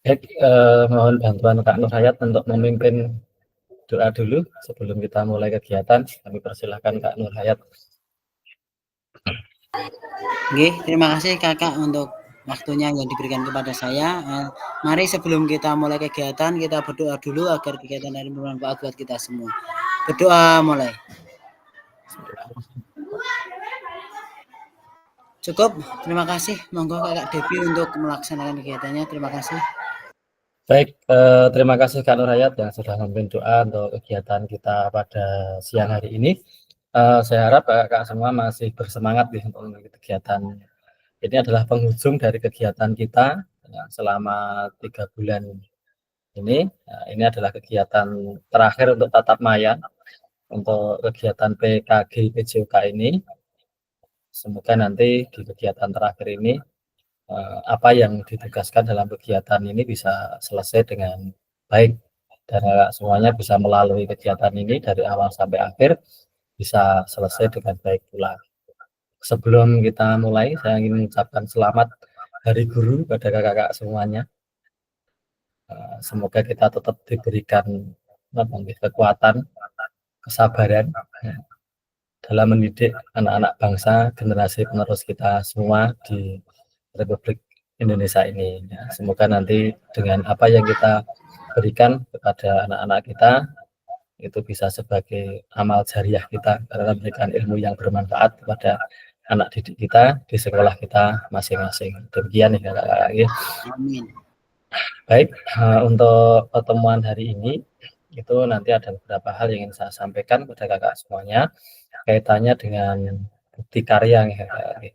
Baik, mohon bantuan Kak Nur Hayat untuk memimpin doa dulu sebelum kita mulai kegiatan. Kami persilahkan Kak Nur Hayat. Oke, terima kasih Kakak untuk waktunya yang diberikan kepada saya. Mari sebelum kita mulai kegiatan, kita berdoa dulu agar kegiatan ini bermanfaat buat kita semua. Berdoa mulai. Cukup, terima kasih. Monggo Kakak Devi untuk melaksanakan kegiatannya. Terima kasih. Baik, terima kasih Kak Nur Hayat yang sudah memimpin doa untuk kegiatan kita pada siang hari ini. Saya harap Kakak semua masih bersemangat ya untuk mengikuti kegiatan. Ini adalah penghujung dari kegiatan kita ya, selama 3 bulan ini. Ini adalah kegiatan terakhir untuk tatap maya untuk kegiatan PKG PJOK ini. Semoga nanti di kegiatan terakhir ini apa yang ditugaskan dalam kegiatan ini bisa selesai dengan baik dan semuanya bisa melalui kegiatan ini dari awal sampai akhir bisa selesai dengan baik pula. Sebelum kita mulai, saya ingin mengucapkan selamat Hari Guru pada kakak-kakak semuanya. Semoga kita tetap diberikan kekuatan, kesabaran dalam mendidik anak-anak bangsa, generasi penerus kita semua di Republik Indonesia ini. Semoga nanti dengan apa yang kita berikan kepada anak-anak kita itu bisa sebagai amal jariah kita karena memberikan ilmu yang bermanfaat kepada anak didik kita di sekolah kita masing-masing. Demikian ya kakak-kakak. Amin. Baik, untuk pertemuan hari ini itu nanti ada beberapa hal yang ingin saya sampaikan kepada kakak semuanya kaitannya dengan bukti karya ya kakak.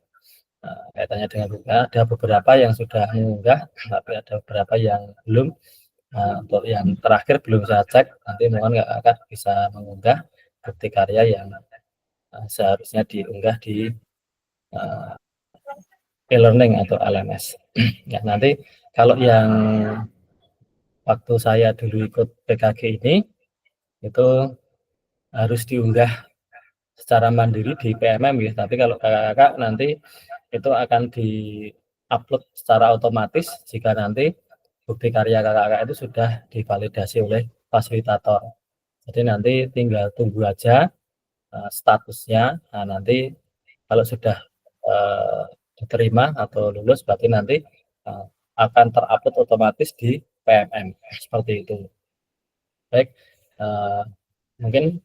Kaitannya dengan bukti ada beberapa yang sudah mengunggah tapi ada beberapa yang belum. Untuk yang terakhir belum saya cek, nanti mohon kakak bisa mengunggah bukti karya yang seharusnya diunggah di e-learning atau LMS. Ya, nanti kalau yang waktu saya dulu ikut PKG ini itu harus diunggah secara mandiri di PMM ya, tapi kalau kakak-kakak nanti itu akan di-upload secara otomatis jika nanti bukti karya kakak-kakak itu sudah divalidasi oleh fasilitator. Jadi nanti tinggal tunggu aja statusnya. Nah, nanti kalau sudah diterima atau lulus berarti nanti akan terupload otomatis di PMM seperti itu. Baik, mungkin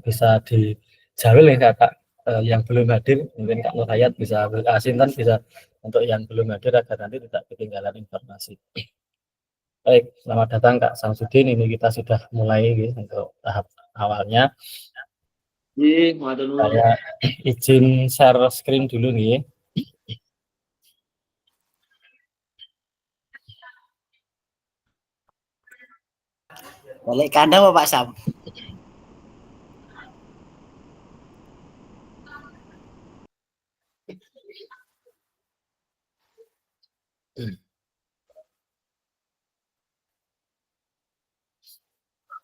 bisa dijawil ya kakak yang belum hadir, mungkin Kak Nur Hayat bisa Sinten bisa untuk yang belum hadir agar nanti tidak ketinggalan informasi. Baik, selamat datang Kak Samsudin. Ini kita sudah mulai gitu, untuk tahap awalnya. Saya izin share screen dulu nih. Balik kandang Pak Sam.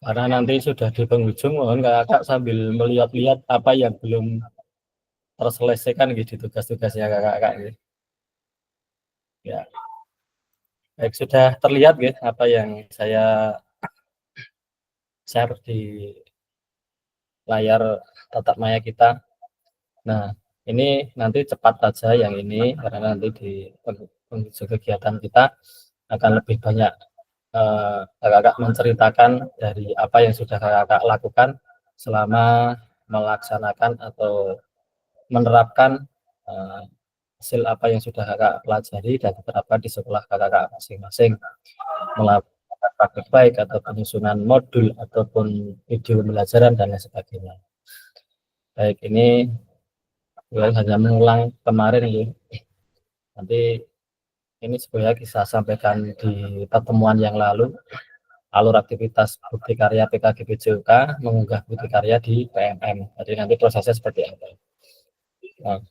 Karena nanti sudah di penghujung, mohon kakak sambil melihat-lihat apa yang belum terselesaikan gitu tugas-tugasnya kakak gitu. Ya, baik sudah terlihat gitu apa yang saya share di layar tatap maya kita. Nah, ini nanti cepat saja yang ini karena nanti di penghujung kegiatan kita akan lebih banyak kakak menceritakan dari apa yang sudah kakak lakukan selama melaksanakan atau menerapkan hasil apa yang sudah kakak pelajari dan terapkan di sekolah kakak masing-masing melalui praktik baik atau penyusunan modul ataupun video pembelajaran dan lain sebagainya. Baik, ini hanya mengulang kemarin ya. Nanti ini sebenarnya saya sampaikan di pertemuan yang lalu. Alur aktivitas bukti karya PKG PJOK mengunggah bukti karya di PMM. Jadi nanti prosesnya seperti apa. Nah,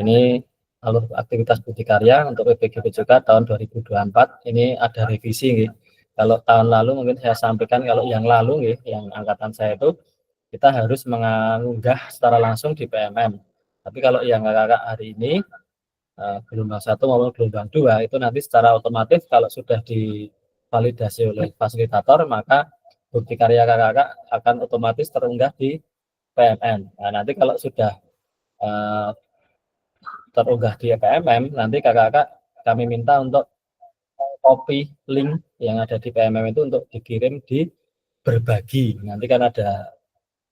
ini alur aktivitas bukti karya untuk PKG PJOK tahun 2024. Ini ada revisi. Gitu. Kalau tahun lalu mungkin saya sampaikan kalau yang lalu, gitu, yang angkatan saya itu kita harus mengunggah secara langsung di PMM. Tapi kalau yang kakak hari ini gelombang 1 maupun gelombang 2 itu nanti secara otomatis kalau sudah divalidasi oleh fasilitator, maka bukti karya kakak-kakak akan otomatis terunggah di PMM. Nah, nanti kalau sudah terunggah di PMM, nanti kakak-kakak kami minta untuk copy link yang ada di PMM itu untuk dikirim di berbagi. Nanti kan ada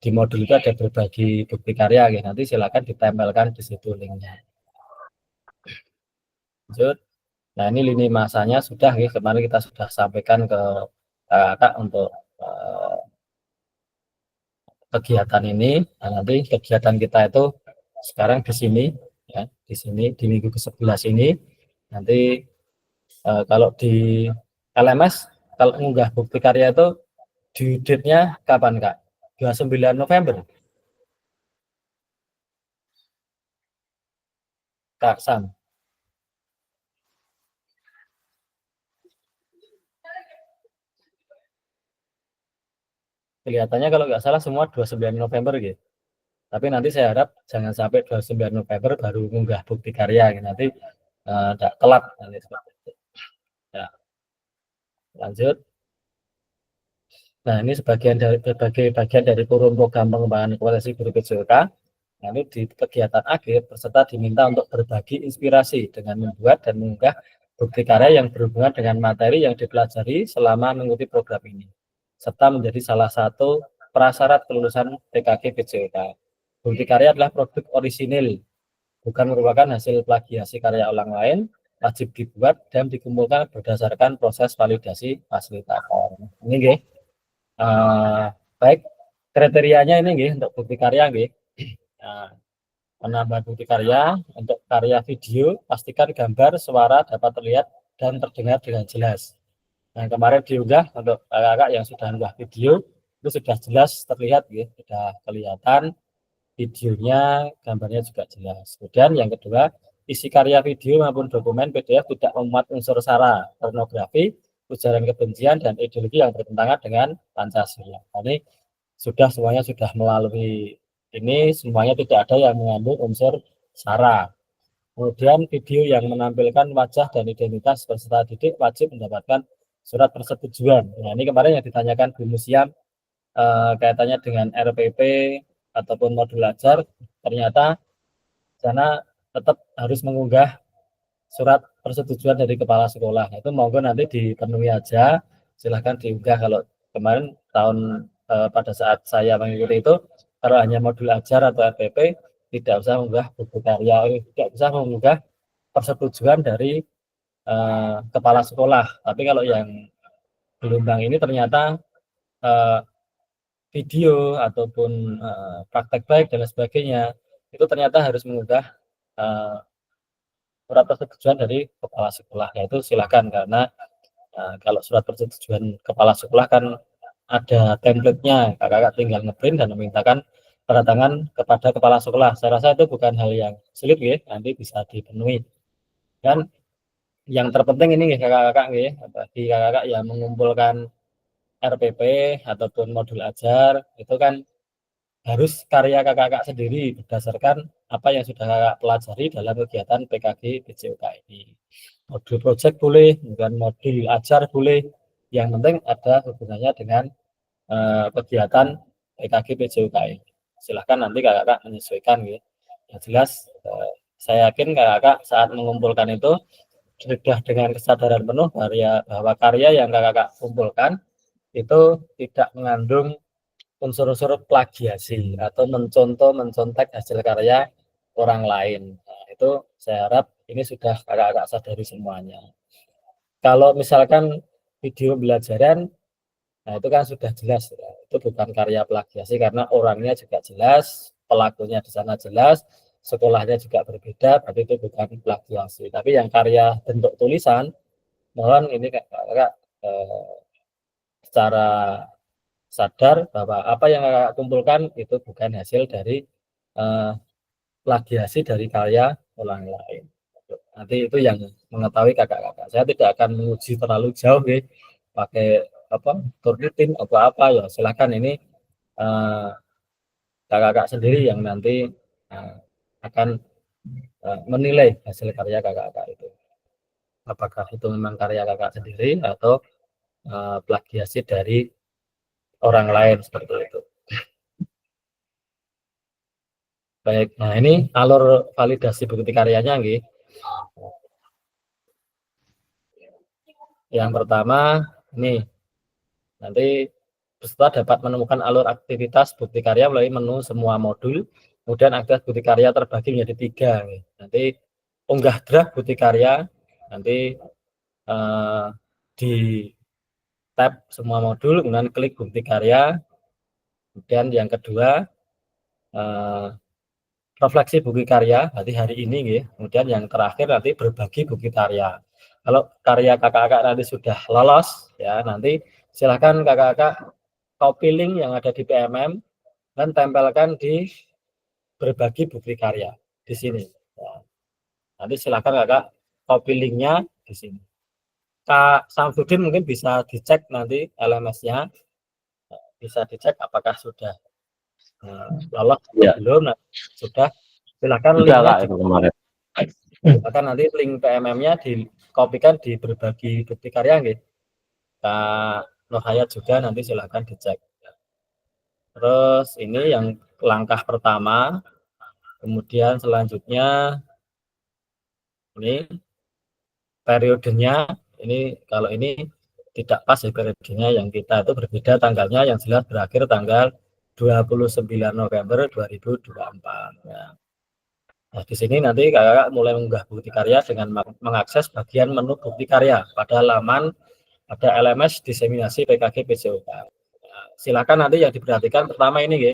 di modul itu ada berbagi bukti karya, gitu. Nanti silakan ditempelkan di situ linknya. Lanjut. Nah, ini lini masanya sudah, gitu. Kemarin kita sudah sampaikan ke kakak untuk kegiatan ini. Nah, nanti kegiatan kita itu sekarang di sini, ya, di sini di minggu ke-11 ini. Nanti kalau di LMS, kalau mengunggah bukti karya itu due date-nya kapan, Kak? 29 November. Kak Sam. Kelihatannya kalau nggak salah semua 29 November gitu. Tapi nanti saya harap jangan sampai 29 November baru mengunggah bukti karya gitu. Nanti tidak telat nanti seperti itu. Ya, lanjut. Nah, ini sebagai bagian dari kurun program pengembangan kompetensi guru PJOK. Nanti di kegiatan akhir peserta diminta untuk berbagi inspirasi dengan membuat dan mengunggah bukti karya yang berhubungan dengan materi yang dipelajari selama mengikuti program ini, serta menjadi salah satu prasyarat kelulusan PKG PJOK. Bukti karya adalah produk orisinil, bukan merupakan hasil plagiasi karya orang lain, wajib dibuat dan dikumpulkan berdasarkan proses validasi fasilitator. Ini nggih. Baik, kriterianya ini nggih untuk bukti karya nggih. Nah, penambahan bukti karya untuk karya video, pastikan gambar, suara dapat terlihat dan terdengar dengan jelas. Nah, kemarin diunggah untuk kakak-kakak yang sudah unggah video, itu sudah jelas terlihat, ya, sudah kelihatan videonya, gambarnya juga jelas. Kemudian yang kedua, isi karya video maupun dokumen PDF tidak memuat unsur sara, pornografi, ujaran kebencian, dan ideologi yang bertentangan dengan Pancasila. Ini sudah semuanya sudah melalui ini, semuanya tidak ada yang mengandung unsur sara. Kemudian video yang menampilkan wajah dan identitas peserta didik wajib mendapatkan surat persetujuan. Nah, ini kemarin yang ditanyakan Bu Musiam kaitannya dengan RPP ataupun modul ajar, ternyata sana tetap harus mengunggah surat persetujuan dari kepala sekolah. Itu monggo nanti dipenuhi aja, silahkan diunggah. Kalau kemarin pada saat saya mengikuti itu, kalau hanya modul ajar atau RPP tidak usah mengunggah buku karya, tidak usah mengunggah persetujuan dari kepala sekolah. Tapi kalau yang gelombang ini ternyata video ataupun praktek baik dan sebagainya itu ternyata harus mengunggah surat persetujuan dari kepala sekolah. Yaitu silakan, karena kalau surat persetujuan kepala sekolah kan ada template-nya, kakak tinggal ngeprint dan memintakan tanda tangan kepada kepala sekolah. Saya rasa itu bukan hal yang sulit, ya, nanti bisa dipenuhi. Dan yang terpenting ini kakak-kakak, bagi kakak-kakak yang mengumpulkan RPP ataupun modul ajar, itu kan harus karya kakak-kakak sendiri berdasarkan apa yang sudah kakak pelajari dalam kegiatan PKG PJOK ini. Modul project boleh, bukan modul ajar boleh, yang penting ada hubungannya dengan kegiatan PKG PJOK ini. Silahkan nanti kakak-kakak menyesuaikan, ya. Yang jelas saya yakin kakak-kakak saat mengumpulkan itu sudah dengan kesadaran penuh bahwa karya yang kakak-kakak kumpulkan itu tidak mengandung unsur-unsur plagiasi atau mencontek hasil karya orang lain. Nah, itu saya harap ini sudah kakak-kakak sadari semuanya. Kalau misalkan video pembelajaran, nah itu kan sudah jelas, ya. Itu bukan karya plagiasi karena orangnya juga jelas, pelakunya di sana jelas, sekolahnya juga berbeda, berarti itu bukan plagiasi. Tapi yang karya bentuk tulisan, mohon ini kakak-kakak secara sadar bahwa apa yang kakak kumpulkan itu bukan hasil dari plagiasi dari karya orang lain. Nanti itu yang mengetahui kakak-kakak. Saya tidak akan menguji terlalu jauh, ya, pakai apa turnitin apa ya, silakan ini kakak-kakak sendiri yang nanti akan menilai hasil karya kakak-kakak itu. Apakah itu memang karya kakak sendiri atau plagiasi dari orang lain seperti itu. Baik, nah ini alur validasi bukti karyanya, nggih. Yang pertama, ini nanti peserta dapat menemukan alur aktivitas bukti karya melalui menu semua modul. Kemudian aktivitas bukti karya terbagi menjadi 3. Nanti unggah draft bukti karya, nanti di tab semua modul, kemudian klik bukti karya. Kemudian yang kedua, refleksi bukti karya, berarti hari ini, nggih. Kemudian yang terakhir nanti berbagi bukti karya. Kalau karya kakak-kakak nanti sudah lolos, ya nanti silakan kakak-kakak copy link yang ada di PMM dan tempelkan di berbagi bukti karya di sini. Ya. Nanti silakan kakak copy linknya di sini. Kak Samsudin mungkin bisa dicek nanti LMS-nya, bisa dicek apakah sudah lolos atau belum. Nah, sudah, silakan linknya kemarin. Silakan nanti link PMM-nya dikopikan di berbagi bukti karya, nggih. Kak Nurhayat juga nanti silakan dicek. Terus ini yang langkah pertama. Kemudian selanjutnya ini periodenya, ini kalau ini tidak pas ya periodenya, yang kita itu berbeda tanggalnya, yang jelas berakhir tanggal 29 November 2024. Ya. Nah, di sini nanti kakak mulai mengunggah bukti karya dengan mengakses bagian menu bukti karya pada laman ada LMS diseminasi PKG PJOK. Nah, silakan nanti yang diperhatikan pertama ini,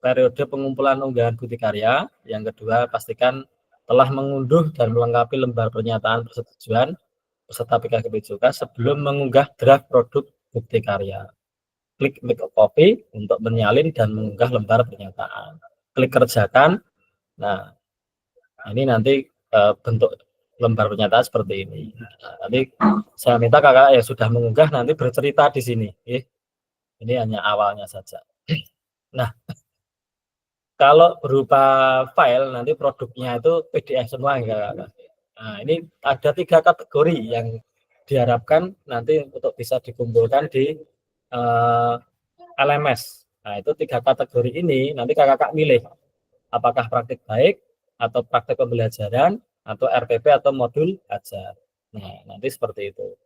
periode pengumpulan unggahan bukti karya. Yang kedua, pastikan telah mengunduh dan melengkapi lembar pernyataan persetujuan peserta PKG PJOK sebelum mengunggah draft produk bukti karya. Klik make a copy untuk menyalin dan mengunggah lembar pernyataan. Klik kerjakan. Nah, ini nanti bentuk lembar pernyataan seperti ini. Nah, nanti saya minta kakak yang sudah mengunggah nanti bercerita di sini. Ini hanya awalnya saja. Nah, kalau berupa file nanti produknya itu PDF semua, kakak. Nah, ini ada 3 kategori yang diharapkan nanti untuk bisa dikumpulkan di LMS. Nah, itu 3 kategori ini nanti kakak milih apakah praktik baik atau praktik pembelajaran atau RPP atau modul ajar. Nah, nanti seperti itu.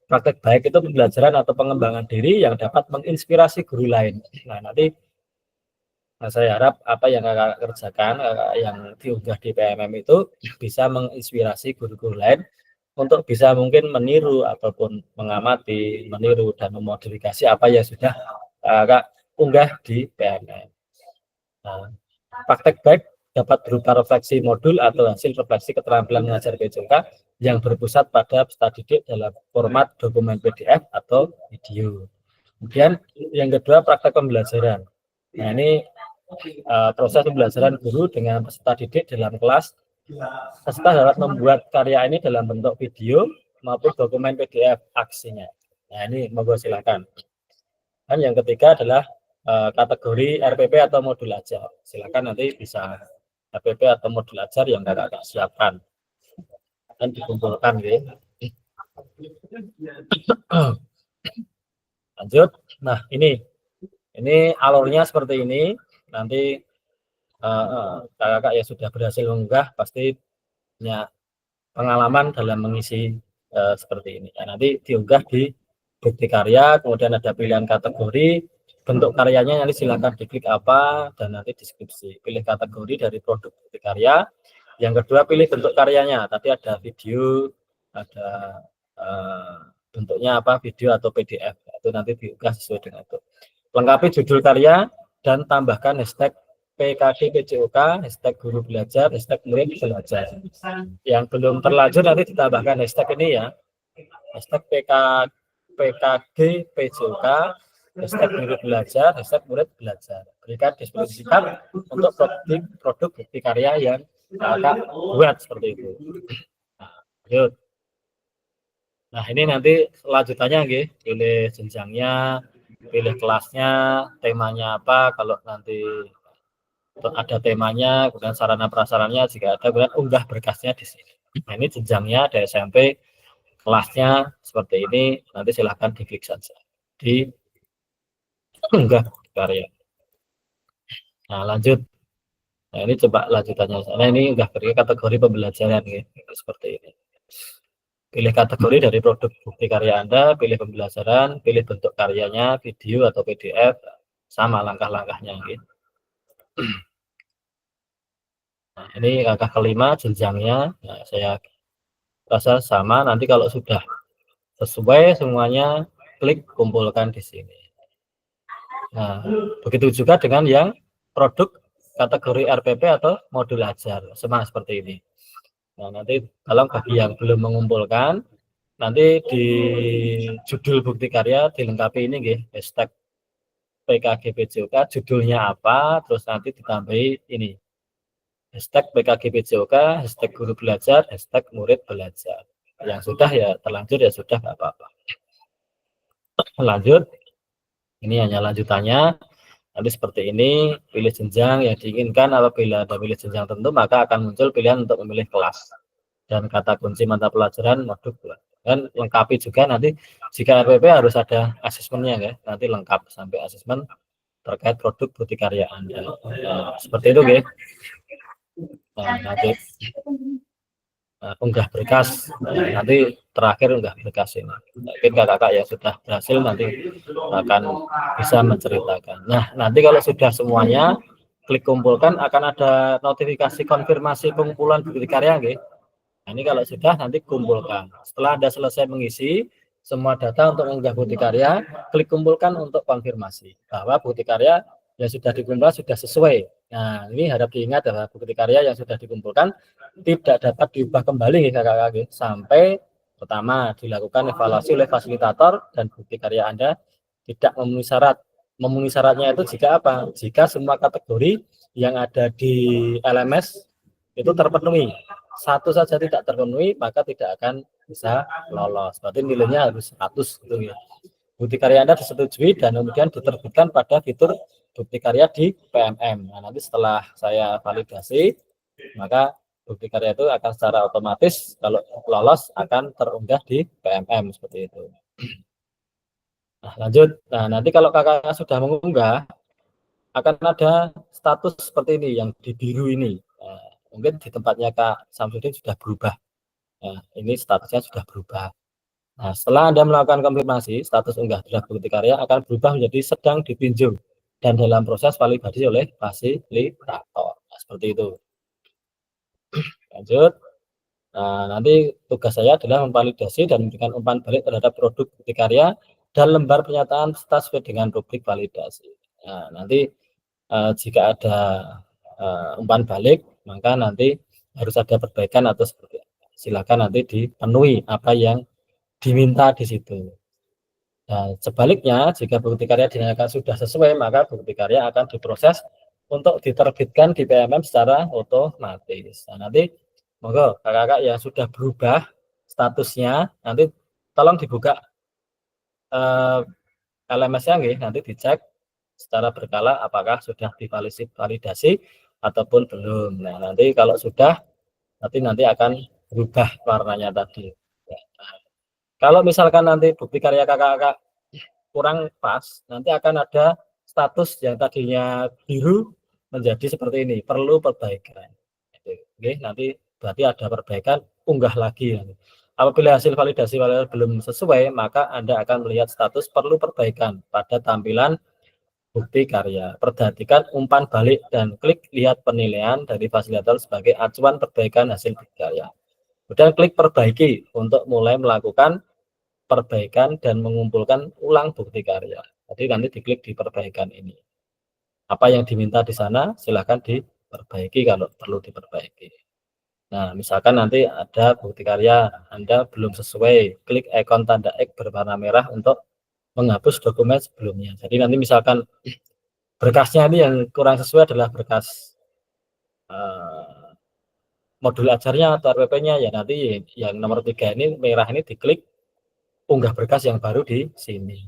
Praktek baik itu pembelajaran atau pengembangan diri yang dapat menginspirasi guru lain. Nah, nanti saya harap apa yang kakak kerjakan, yang diunggah di PMM itu bisa menginspirasi guru-guru lain untuk bisa mungkin meniru ataupun mengamati, meniru dan memodifikasi apa yang sudah kakak unggah di PMM. Nah, praktek baik dapat berupa refleksi modul atau hasil refleksi keterampilan mengajar PJOK yang berpusat pada peserta didik dalam format dokumen PDF atau video. Kemudian yang kedua, praktek pembelajaran. Nah, ini proses pembelajaran guru dengan peserta didik dalam kelas. Peserta dapat membuat karya ini dalam bentuk video maupun dokumen PDF aksinya. Nah, ini monggo silakan. Dan yang ketiga adalah kategori RPP atau modul ajar. Silakan nanti bisa RPP atau modul ajar yang kakak siapkan dan dikumpulkan, gitu. Lanjut. Nah, ini alurnya seperti ini. Nanti kakak yang sudah berhasil mengunggah pasti punya pengalaman dalam mengisi seperti ini. Ya, nanti diunggah di bukti karya, kemudian ada pilihan kategori, bentuk karyanya nanti silakan diklik apa, dan nanti deskripsi. Pilih kategori dari produk bukti karya. Yang kedua, pilih bentuk karyanya. Tadi ada video, ada bentuknya apa, video atau PDF. Itu nanti diunggah sesuai dengan itu. Lengkapi judul karya dan tambahkan hashtag PKG PJOK, hashtag guru belajar, hashtag murid belajar. Yang belum terlanjur nanti ditambahkan hashtag ini ya, hashtag PKG PJOK, hashtag guru belajar, hashtag murid belajar. Berikan deskripsi singkat untuk produk bukti karya yang kakak buat seperti itu. Nah, ini nanti lanjutannya, pilih jenjangnya, pilih kelasnya, temanya apa. Kalau nanti ada temanya, kemudian sarana prasarannya jika ada, kemudian unggah berkasnya di sini. Nah, ini jenjangnya dari SMP, kelasnya seperti ini, nanti silahkan diklik saja di unggah karya. Nah, lanjut. Nah, ini coba lanjutannya. Nah, ini unggah karya kategori pembelajaran gitu, seperti ini. Pilih kategori dari produk bukti karya Anda, pilih pembelajaran, pilih bentuk karyanya, video atau PDF, sama langkah-langkahnya gitu. Nah, ini langkah kelima jenjangnya. Nah, saya rasa sama. Nanti kalau sudah sesuai semuanya, klik kumpulkan di sini. Nah, begitu juga dengan yang produk kategori RPP atau modul ajar, sama seperti ini. Nah, nanti kalau bagi yang belum mengumpulkan, nanti di judul bukti karya dilengkapi ini hashtag PKGPJOK, judulnya apa, terus nanti ditambahi ini hashtag PKGPJOK, hashtag guru belajar, hashtag murid belajar. Yang sudah ya terlanjur ya sudah, nggak apa-apa. Lanjut, ini hanya lanjutannya. Nanti seperti ini, pilih jenjang yang diinginkan. Apabila ada pilih jenjang tertentu, maka akan muncul pilihan untuk memilih kelas dan kata kunci mata pelajaran modul. Dan lengkapi juga nanti jika RPP harus ada asesmennya ya, nanti lengkap sampai asesmen terkait produk bukti karya Anda. Nah, seperti itu ya. Nah, nanti unggah berkas, nanti terakhir unggah berkas ini. Mungkin kakak-kakak yang sudah berhasil nanti akan bisa menceritakan. Nah, nanti kalau sudah semuanya, klik kumpulkan, akan ada notifikasi konfirmasi pengumpulan bukti karya. Nah, ini kalau sudah nanti kumpulkan. Setelah Anda selesai mengisi semua data untuk mengunggah bukti karya, klik kumpulkan untuk konfirmasi bahwa bukti karya yang sudah dikumpulkan sudah sesuai. Nah, ini harap diingat bahwa bukti karya yang sudah dikumpulkan tidak dapat diubah kembali kakak-kakak, sampai pertama dilakukan evaluasi oleh fasilitator dan bukti karya Anda tidak memenuhi syarat. Memenuhi syaratnya itu jika apa? Jika semua kategori yang ada di LMS itu terpenuhi. Satu saja tidak terpenuhi, maka tidak akan bisa lolos. Berarti nilainya harus 100 gitu ya. Bukti karya Anda disetujui dan kemudian diterbitkan pada fitur bukti karya di PMM. Nah, nanti setelah saya validasi, maka bukti karya itu akan secara otomatis kalau lolos akan terunggah di PMM seperti itu. Nah, lanjut. Nah, nanti kalau kakak sudah mengunggah, akan ada status seperti ini yang di biru ini. Nah, mungkin di tempatnya Kak Samsudin sudah berubah. Nah, ini statusnya sudah berubah. Nah, setelah Anda melakukan konfirmasi, status unggah draft bukti karya akan berubah menjadi sedang ditinjau dan dalam proses validasi oleh fasilitator. Nah, seperti itu. Lanjut. Nah, nanti tugas saya adalah memvalidasi dan memberikan umpan balik terhadap produk bukti karya dan lembar pernyataan serta sesuai dengan rubrik validasi. Nah, nanti jika ada umpan balik, maka nanti harus ada perbaikan atau seperti apa. Silakan nanti dipenuhi apa yang diminta di situ. Nah, sebaliknya, jika bukti karya dinyatakan sudah sesuai, maka bukti karya akan diproses untuk diterbitkan di PMM secara otomatis. Nah, nanti monggo kakak-kakak yang sudah berubah statusnya, nanti tolong dibuka LMS-nya, nanti dicek secara berkala apakah sudah divalidasi ataupun belum. Nah, nanti kalau sudah, nanti akan berubah warnanya tadi. Nah, kalau misalkan nanti bukti karya kakak-kakak kurang pas, nanti akan ada status yang tadinya biru menjadi seperti ini, perlu perbaikan. Oke, nanti berarti ada perbaikan, unggah lagi. Apabila hasil validasi belum sesuai, maka Anda akan melihat status perlu perbaikan pada tampilan bukti karya. Perhatikan umpan balik dan klik lihat penilaian dari fasilitator sebagai acuan perbaikan hasil bukti karya. Kemudian klik perbaiki untuk mulai melakukan perbaikan dan mengumpulkan ulang bukti karya. Jadi nanti diklik di perbaikan ini. Apa yang diminta di sana silakan diperbaiki kalau perlu diperbaiki. Nah, misalkan nanti ada bukti karya Anda belum sesuai, klik ikon tanda X berwarna merah untuk menghapus dokumen sebelumnya. Jadi nanti misalkan berkasnya ini yang kurang sesuai adalah berkas modul ajarnya atau RPP-nya, ya nanti yang nomor 3 ini merah ini diklik unggah berkas yang baru di sini.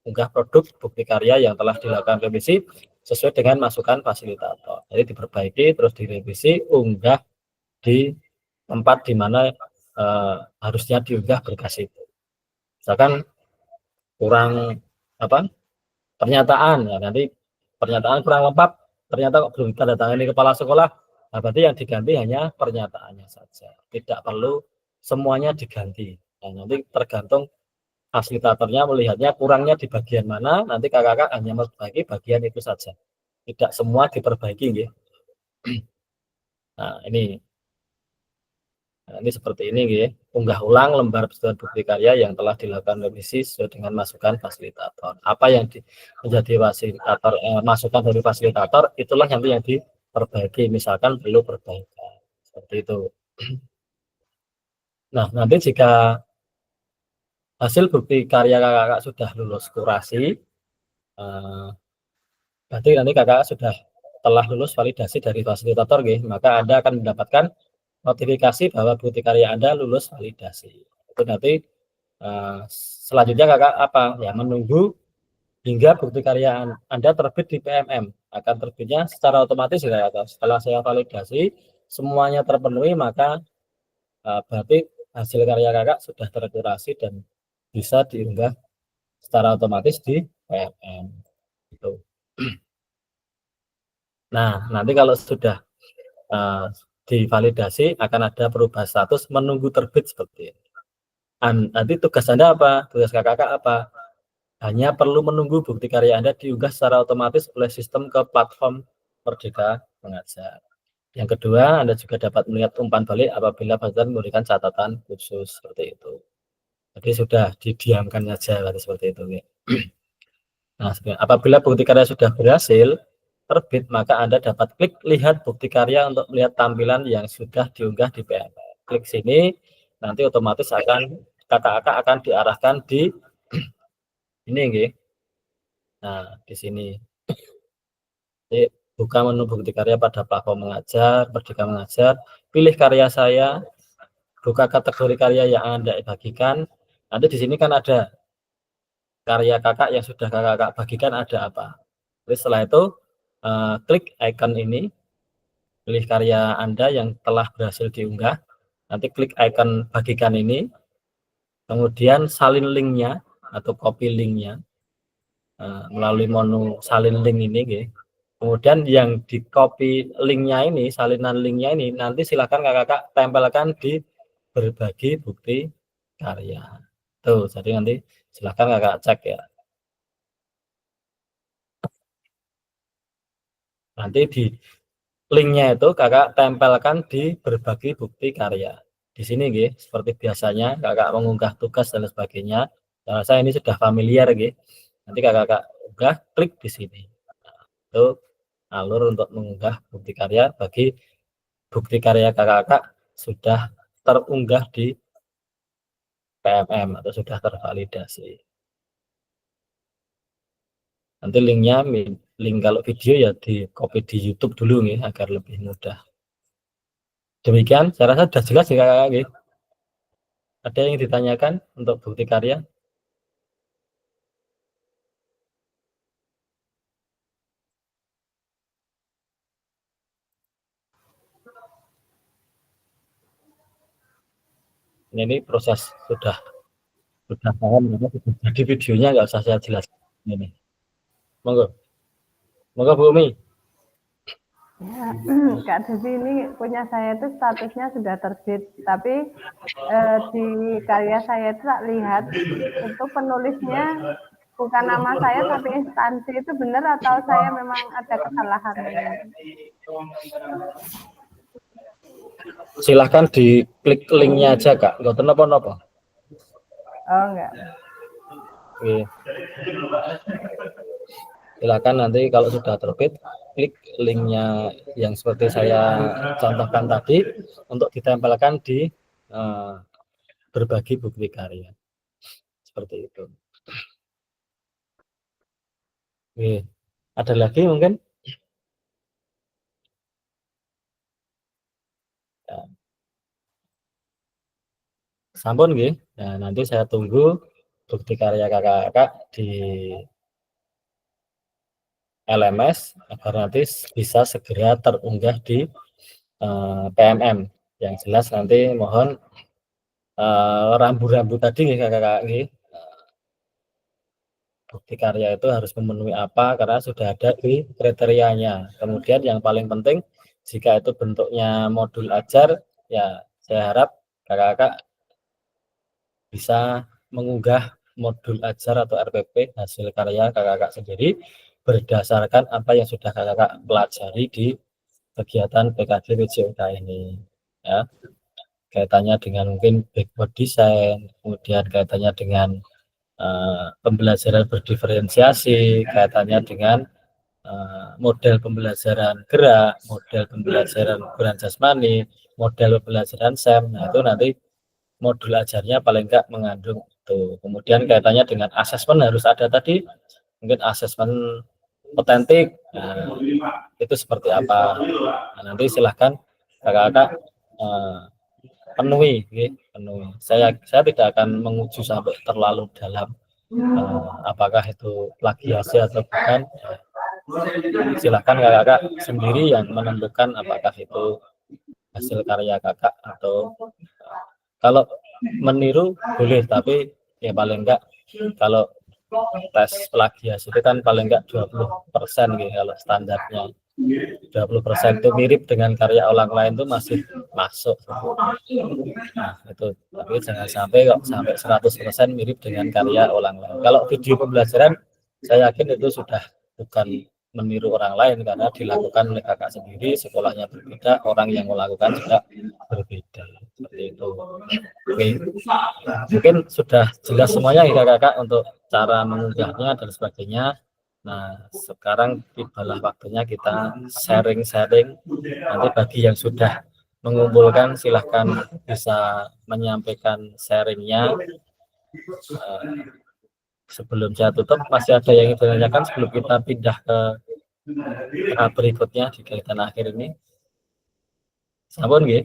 Unggah produk bukti karya yang telah dilakukan revisi sesuai dengan masukan fasilitator. Jadi diperbaiki, terus direvisi, unggah di tempat di mana harusnya diunggah berkas itu. Misalkan kurang pernyataan, ya nanti pernyataan kurang lengkap, ternyata belum tanda tangani kepala sekolah, nah berarti yang diganti hanya pernyataannya saja, tidak perlu semuanya diganti. Nah, nanti tergantung fasilitatornya melihatnya kurangnya di bagian mana, nanti kakak-kakak hanya memperbaiki bagian itu saja, tidak semua diperbaiki gitu. Nah ini seperti ini gitu. Unggah ulang lembar persetujuan bukti karya yang telah dilakukan revisi sesuai dengan masukan fasilitator. Apa yang menjadi fasilitator masukan dari fasilitator itulah nanti yang diperbaiki, misalkan perlu perbaikan seperti itu. Nah, nanti jika hasil bukti karya kakak sudah lulus kurasi, berarti nanti kakak sudah telah lulus validasi dari fasilitator, maka Anda akan mendapatkan notifikasi bahwa bukti karya Anda lulus validasi. Itu nanti selanjutnya kakak ya menunggu hingga bukti karya Anda terbit di PMM. Akan terbitnya secara otomatis ya, setelah saya validasi semuanya terpenuhi, maka berarti hasil karya kakak sudah terkurasi dan bisa diunggah secara otomatis di PMM gitu. Nah, nanti kalau sudah divalidasi akan ada perubahan status menunggu terbit seperti ini. Nanti tugas Anda apa? Tugas kakak apa? Hanya perlu menunggu bukti karya Anda diunggah secara otomatis oleh sistem ke platform Merdeka Mengajar. Yang kedua, Anda juga dapat melihat umpan balik apabila fasilitator memberikan catatan khusus seperti itu. Jadi sudah didiamkan saja seperti itu. Nah, apabila bukti karya sudah berhasil terbit, maka Anda dapat klik lihat bukti karya untuk melihat tampilan yang sudah diunggah di PMM. Klik sini, nanti otomatis kakak-kakak akan diarahkan di ini, nah di sini. Jadi, buka menu bukti karya pada platform mengajar, Merdeka Mengajar, pilih karya saya, buka kategori karya yang Anda bagikan. Nanti di sini kan ada karya kakak yang sudah kakak bagikan ada apa. Terus setelah itu klik icon ini, pilih karya Anda yang telah berhasil diunggah. Nanti klik icon bagikan ini, kemudian salin linknya atau copy linknya melalui menu salin link ini. Kemudian yang di copy linknya ini, salinan linknya ini, nanti silakan kakak tempelkan di berbagi bukti karya. Tuh, jadi nanti silakan kakak cek ya. Nanti di linknya itu kakak tempelkan di berbagi bukti karya. Di sini, seperti biasanya kakak mengunggah tugas dan sebagainya. Nah, saya ini sudah familiar, nanti kakak unggah, klik di sini. Nah, itu alur untuk mengunggah bukti karya bagi bukti karya kakak sudah terunggah di PMM atau sudah tervalidasi. Nanti linknya, link kalau video ya di copy di YouTube dulu nih agar lebih mudah. Demikian, saya rasa sudah jelas ya kakak. Ada yang ditanyakan untuk bukti karya? Ini proses sudah paham, jadi videonya nggak usah saya jelaskan ini. Monggo, monggo Bu Umi. Ya, Kak Desi, ini punya saya itu statusnya sudah terbit, tapi di karya saya itu tak lihat itu penulisnya bukan nama saya tapi instansi, itu benar atau saya memang ada kesalahan? Silahkan diklik linknya aja Kak, nggak apa-apa. Oh enggak. Oke. Silakan nanti kalau sudah terbit klik linknya yang seperti saya contohkan tadi untuk ditempelkan di berbagi bukti karya seperti itu. Oke. Ada lagi mungkin? Ya. Sampun nggih. Nah, nanti saya tunggu bukti karya kakak-kakak di LMS agar nanti bisa segera terunggah di PMM. Yang jelas nanti mohon rambu-rambu tadi nih kakak-kakak nih, bukti karya itu harus memenuhi apa karena sudah ada di kriterianya. Kemudian yang paling penting jika itu bentuknya modul ajar, ya saya harap kakak-kakak bisa mengunggah modul ajar atau RPP hasil karya kakak-kakak sendiri berdasarkan apa yang sudah kakak-kakak pelajari di kegiatan PKD WJOK ini, ya. Kaitannya dengan mungkin backboard design, kemudian kaitannya dengan pembelajaran berdiferensiasi, kaitannya dengan model pembelajaran gerak, model pembelajaran peran jasmani, model pembelajaran SEM. Nah, itu nanti modul ajarnya paling enggak mengandung itu. Kemudian kaitannya dengan asesmen harus ada tadi, mungkin asesmen otentik, nah, itu seperti apa. Nah, nanti silahkan kakak-kakak penuhi. Saya tidak akan menguji sampai terlalu dalam apakah itu plagiasi atau bukan. Silahkan kakak-kakak sendiri yang menentukan apakah itu hasil karya kakak atau kalau meniru boleh, tapi ya paling enggak kalau tes plagiasi itu kan paling enggak 20% gitu kalau standarnya. 20% itu mirip dengan karya orang lain itu masih masuk. Nah, itu tapi jangan sampai kok sampai 100% mirip dengan karya orang lain. Kalau video pembelajaran saya yakin itu sudah bukan meniru orang lain karena dilakukan oleh kakak sendiri, sekolahnya berbeda, orang yang melakukan juga berbeda. Seperti itu. Oke. Mungkin sudah jelas semuanya ya kakak untuk cara mengunggahnya dan sebagainya. Nah, sekarang tibalah waktunya kita sharing-sharing. Nanti bagi yang sudah mengumpulkan silahkan bisa menyampaikan sharingnya. Sebelum saya tutup, masih ada yang ingin ditanyakan sebelum kita pindah ke tahap berikutnya di kegiatan akhir ini? Sampun nggih?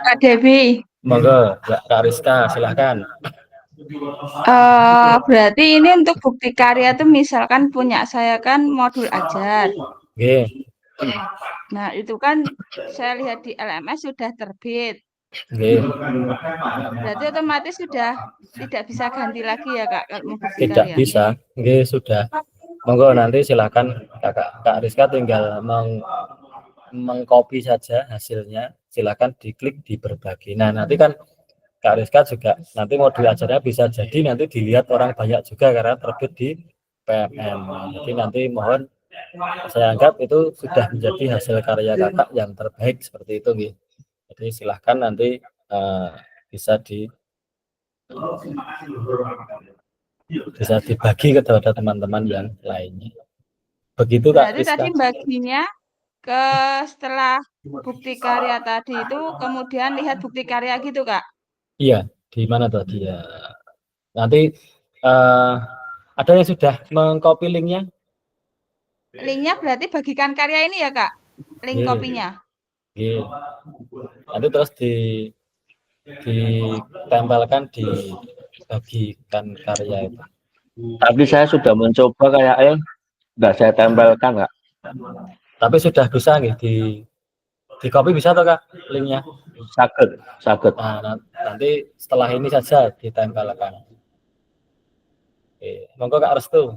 Kak Devi. Monggo, Kak Rizka, silahkan. Berarti ini untuk bukti karya tuh misalkan punya saya kan modul ajar. Nggih. Nah, itu kan saya lihat di LMS sudah terbit. Nggih. Berarti otomatis sudah tidak bisa ganti lagi ya, Kak, kalau mau bukti Tidak karya. bisa. Nggih, sudah. Monggo nanti silahkan Kak Rizka tinggal mengcopy saja hasilnya. Silakan diklik di berbagi. Nah, nanti kan Kak Rizka juga nanti modul ajarnya bisa jadi nanti dilihat orang banyak juga karena terbit di PMM. Jadi nanti mohon saya anggap itu sudah menjadi hasil karya kakak yang terbaik seperti itu, gitu. Jadi silahkan nanti bisa dibagi kepada teman-teman yang lainnya. Begitu Kak Berarti Rizka. tadi baginya ke setelah bukti karya tadi itu kemudian lihat bukti karya gitu, Kak? Iya, di mana tadi ya? Nanti ada yang sudah mengcopy linknya? Linknya berarti bagikan karya ini ya, Kak? Link kopinya? Iya. Nanti terus ditempelkan dibagikan karya itu. Tapi saya sudah mencoba kayaknya nggak saya tempelkan, Kak. Tapi sudah bisa nih di copy bisa toh Kak linknya? Sakit. Nah, nanti setelah ini saja ditempelkan. Oke, monggo Kak Restu.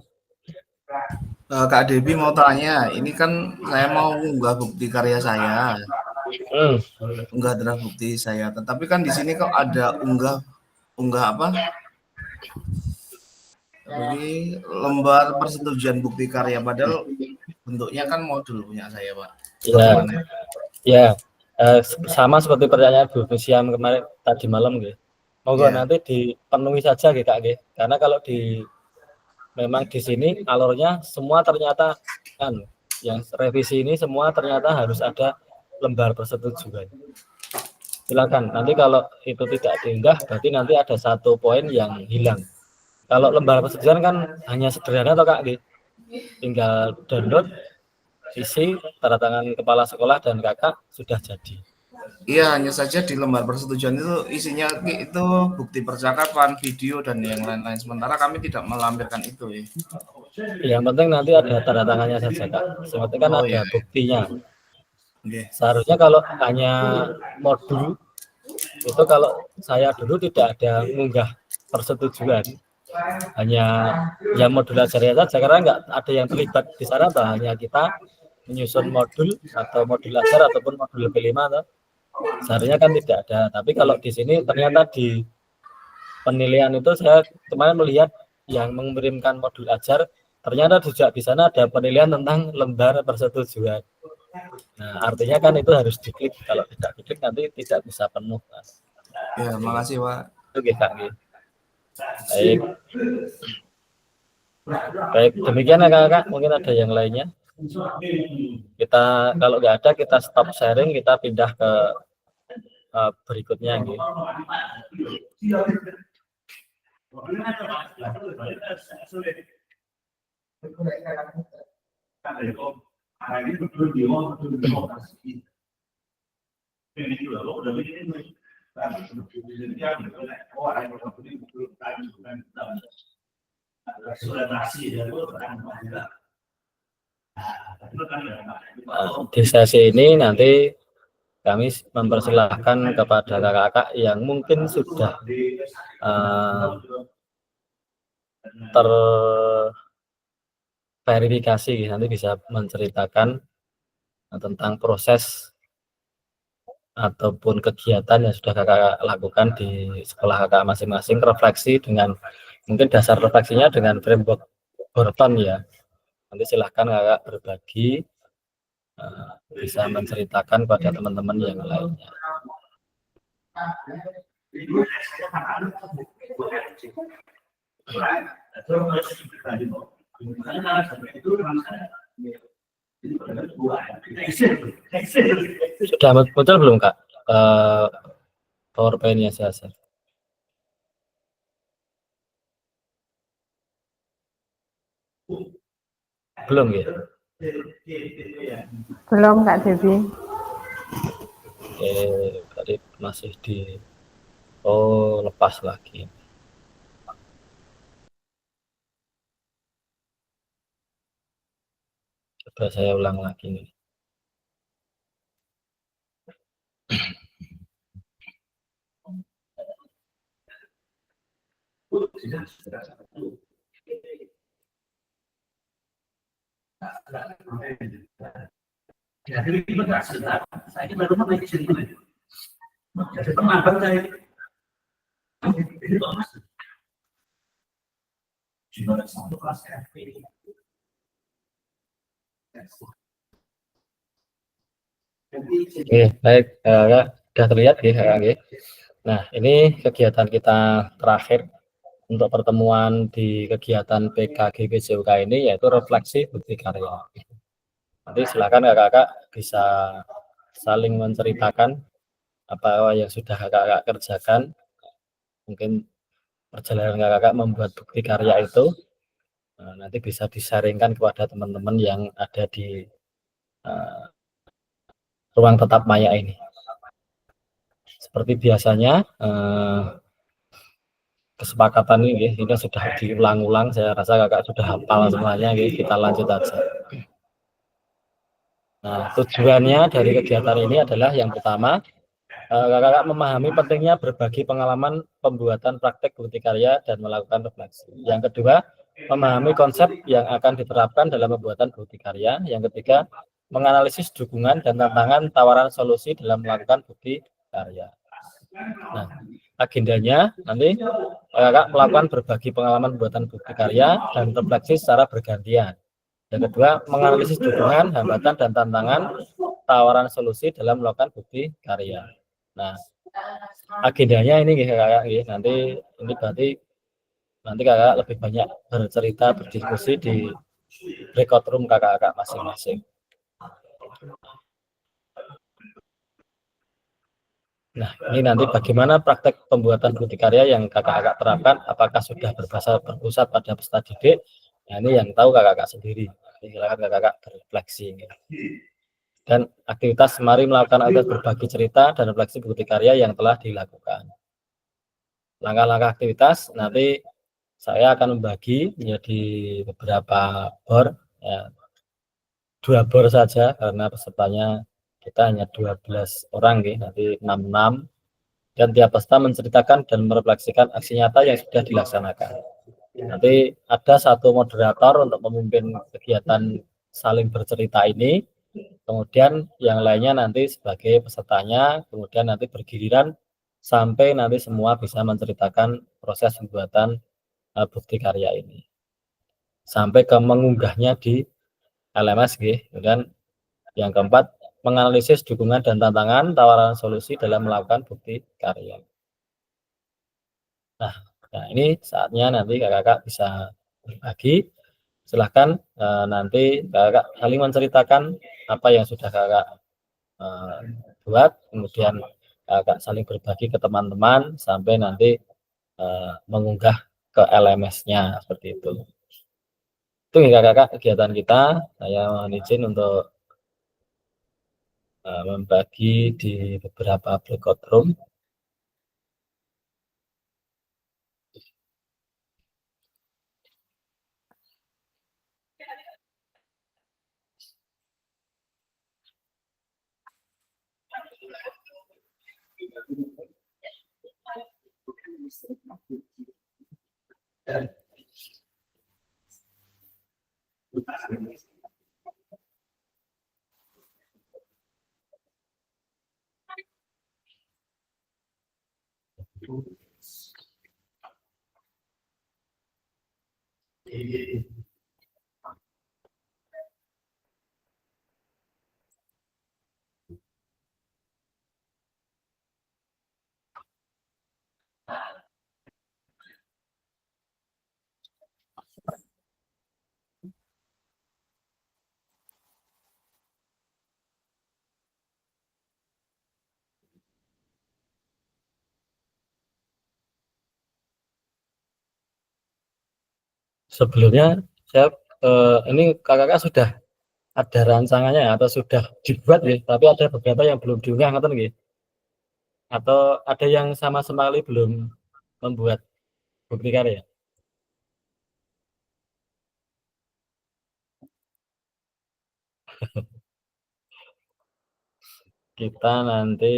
Kak Devi mau tanya, ini kan saya mau unggah bukti karya saya, unggah draft bukti saya. Tetapi kan di sini kok ada unggah apa? Ini lembar persetujuan bukti karya, padahal bentuknya kan modul punya saya, Pak. Ya, sama seperti pertanyaan Bu Nusiam kemarin tadi malam, gitu. Monggo nanti dipenuhi saja, gitu Kak, gitu. Karena kalau memang di sini alurnya semua ternyata kan yang revisi ini semua ternyata harus ada lembar persetujuan. Silakan. Nanti kalau itu tidak diunggah, berarti nanti ada satu poin yang hilang. Kalau lembar persetujuan kan hanya sederhana toh Kak, gitu. Tinggal download, isi, tanda tangan kepala sekolah dan kakak sudah jadi. Iya, hanya saja di lembar persetujuan itu isinya itu bukti percakapan, video dan yang lain-lain. Sementara kami tidak melampirkan itu ya. Yang penting nanti ada tanda tangannya saja, Kak. Seperti kan Oh, ada iya. buktinya. Oke. Seharusnya kalau hanya modul itu, kalau saya dulu tidak ada mengunggah persetujuan, hanya yang modul ajarnya saja, karena nggak ada yang terlibat di sana, hanya kita menyusun modul atau modul ajar ataupun modul P5 atau seharusnya kan tidak ada. Tapi kalau di sini ternyata di penilaian itu saya kemarin melihat yang mengirimkan modul ajar, ternyata juga di sana ada penilaian tentang lembar persetujuan. Nah, artinya kan itu harus diklik. Kalau tidak diklik nanti tidak bisa penuh, Mas. Ya, makasih, Pak. Oke, Kak. Baik. Baik, demikian ya Kakak. Mungkin ada yang lainnya. Kita kalau nggak ada, kita stop sharing, kita pindah ke berikutnya gitu. Di sesi ini nanti kami mempersilahkan kepada kakak-kakak yang mungkin sudah terverifikasi, nanti bisa menceritakan tentang proses ataupun kegiatan yang sudah kakak lakukan di sekolah kakak masing-masing, refleksi dengan mungkin dasar refleksinya dengan framework Gorton ya. Nanti silahkan kakak berbagi, bisa menceritakan pada teman-teman yang lainnya. Sudah muncul belum Kak PowerPoint-nya saya? Belum ya? Belum Kak Devi. Tadi masih di lepas lagi. Coba saya ulang lagi nih. Oke, baik, sudah terlihat ya. Nah, ini kegiatan kita terakhir untuk pertemuan di kegiatan PKG-PJUK ini, yaitu refleksi bukti karya. Nanti silakan kakak-kakak bisa saling menceritakan apa yang sudah kakak-kakak kerjakan. Mungkin perjalanan kakak-kakak membuat bukti karya itu nanti bisa disaringkan kepada teman-teman yang ada di ruang tetap maya ini. Seperti biasanya, kesepakatan ini sudah diulang-ulang. Saya rasa kakak sudah hafal semuanya. Kita lanjut aja. Nah, tujuannya dari kegiatan ini adalah yang pertama, kakak memahami pentingnya berbagi pengalaman pembuatan praktek bukti karya dan melakukan refleksi. Yang kedua, memahami konsep yang akan diterapkan dalam pembuatan bukti karya. Yang ketiga, menganalisis dukungan dan tantangan tawaran solusi dalam melakukan bukti karya. Nah, agendanya nanti kakak melakukan berbagi pengalaman pembuatan bukti karya dan refleksi secara bergantian. Yang kedua, menganalisis dukungan, hambatan, dan tantangan tawaran solusi dalam melakukan bukti karya. Nah, agendanya ini kakak, nanti ini berarti nanti kakak lebih banyak bercerita, berdiskusi di breakout room kakak-kakak masing-masing. Nah, ini nanti bagaimana praktek pembuatan bukti karya yang kakak-kakak terapkan, apakah sudah berpusat pada peserta didik? Nah, ini yang tahu kakak-kakak sendiri. Silakan kakak-kakak berefleksi. Dan aktivitas mari melakukan aktivitas berbagi cerita dan refleksi bukti karya yang telah dilakukan. Langkah-langkah aktivitas nanti saya akan membagi menjadi beberapa bor, ya, 2 bor saja karena pesertanya kita hanya 12 orang, nanti 6 dan tiap peserta menceritakan dan merefleksikan aksi nyata yang sudah dilaksanakan. Nanti ada satu moderator untuk memimpin kegiatan saling bercerita ini, kemudian yang lainnya nanti sebagai pesertanya, kemudian nanti bergiliran sampai nanti semua bisa menceritakan proses pembuatan bukti karya ini sampai ke mengunggahnya di LMS, dan yang keempat menganalisis dukungan dan tantangan tawaran solusi dalam melakukan bukti karya. Nah, ini saatnya nanti kakak-kakak bisa berbagi. Silahkan nanti kakak saling menceritakan apa yang sudah kakak buat, kemudian kakak saling berbagi ke teman-teman sampai nanti mengunggah ke LMS-nya seperti itu. Itu ya kakak kegiatan kita. Saya mohon izin untuk membagi di beberapa breakout room. Sebelumnya saya ini kakak-kakak sudah ada rancangannya atau sudah dibuat ya, tapi ada beberapa yang belum diunggah atau ada yang sama sekali belum membuat bukti karya. Kita nanti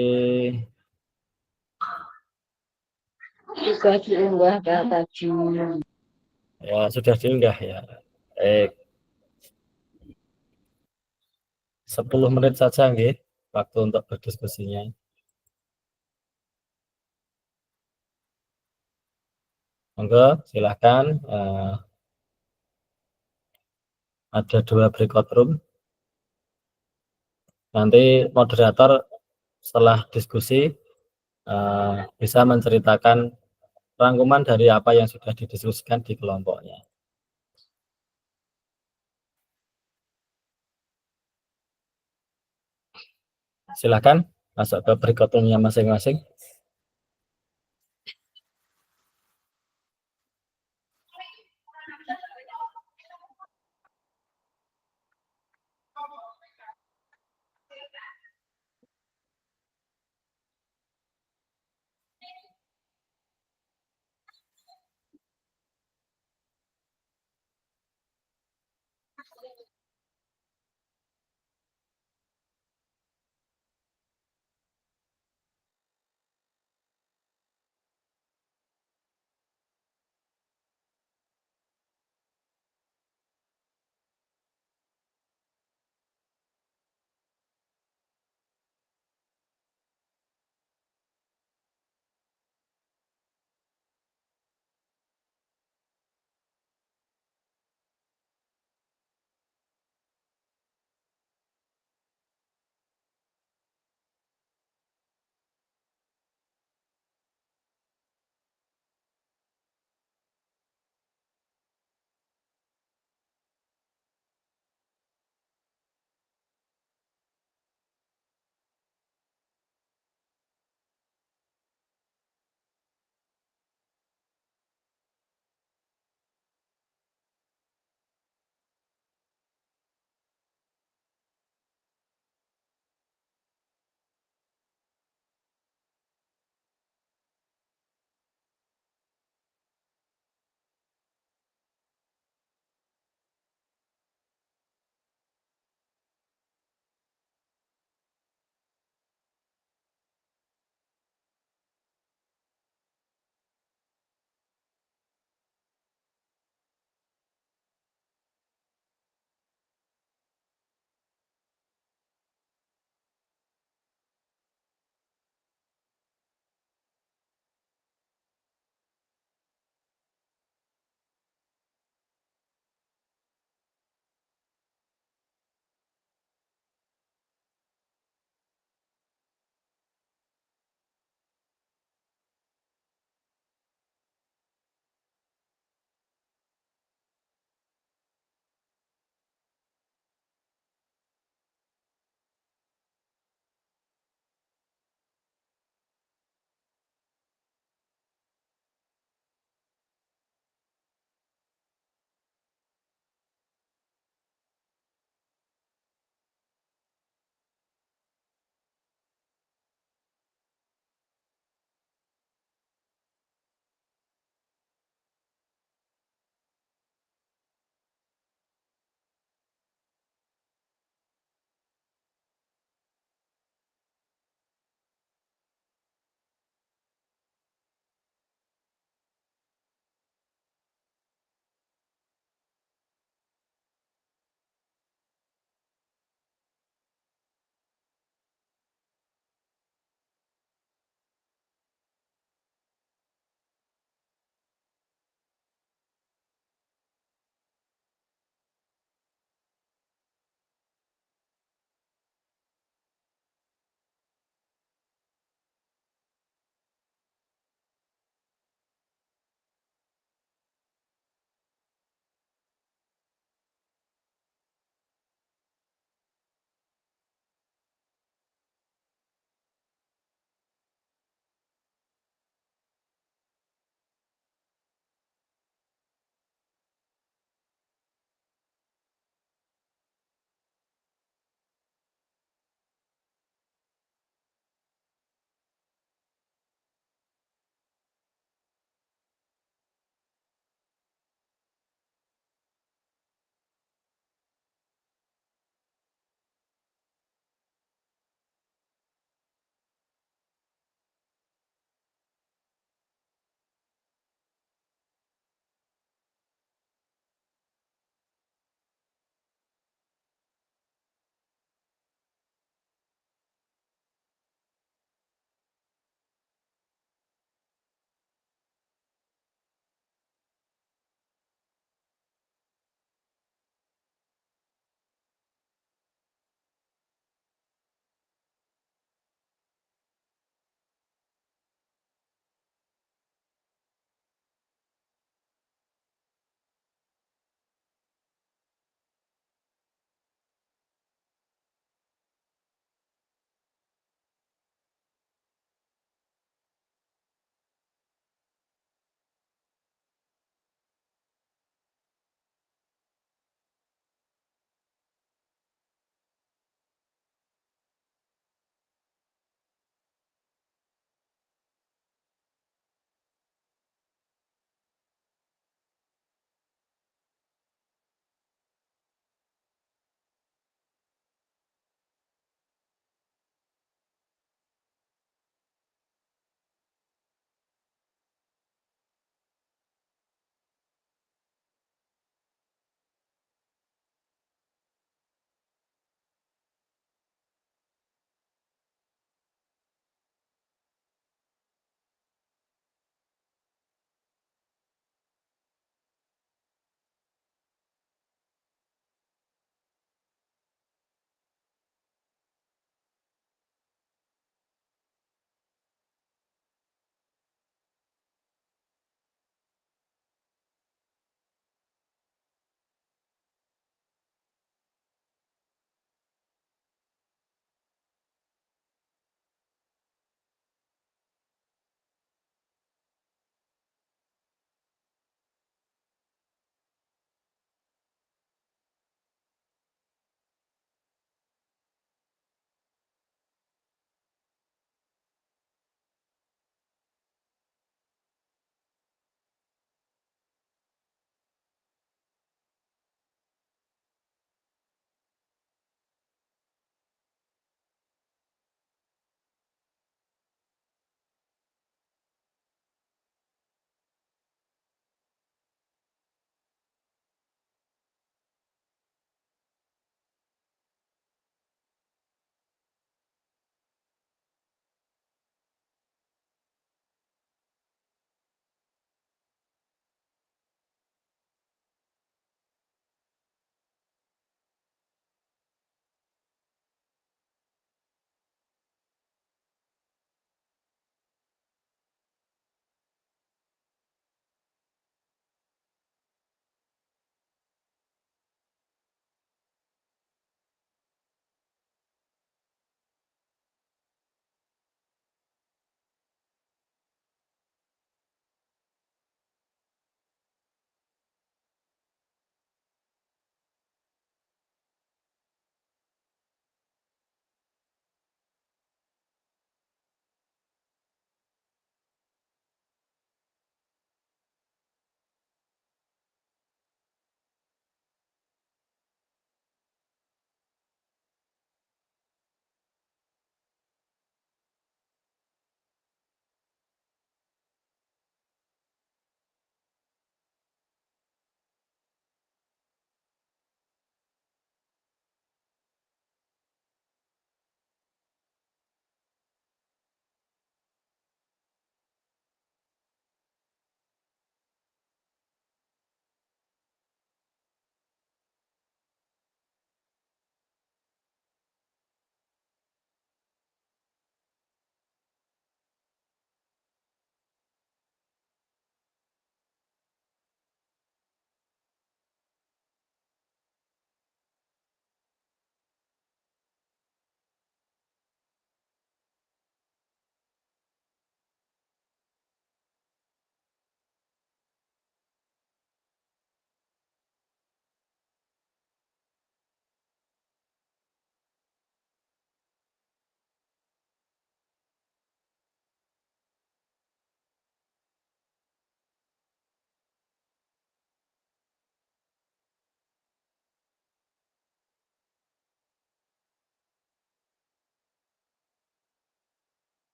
Sudah diunggah tadi. ya sudah diunggah ya. 10 menit saja waktu untuk berdiskusinya. Monggo silahkan, ada 2 breakout room. Nanti moderator setelah diskusi bisa menceritakan rangkuman dari apa yang sudah didiskusikan di kelompoknya. Silakan masuk ke breakout room-nya masing-masing.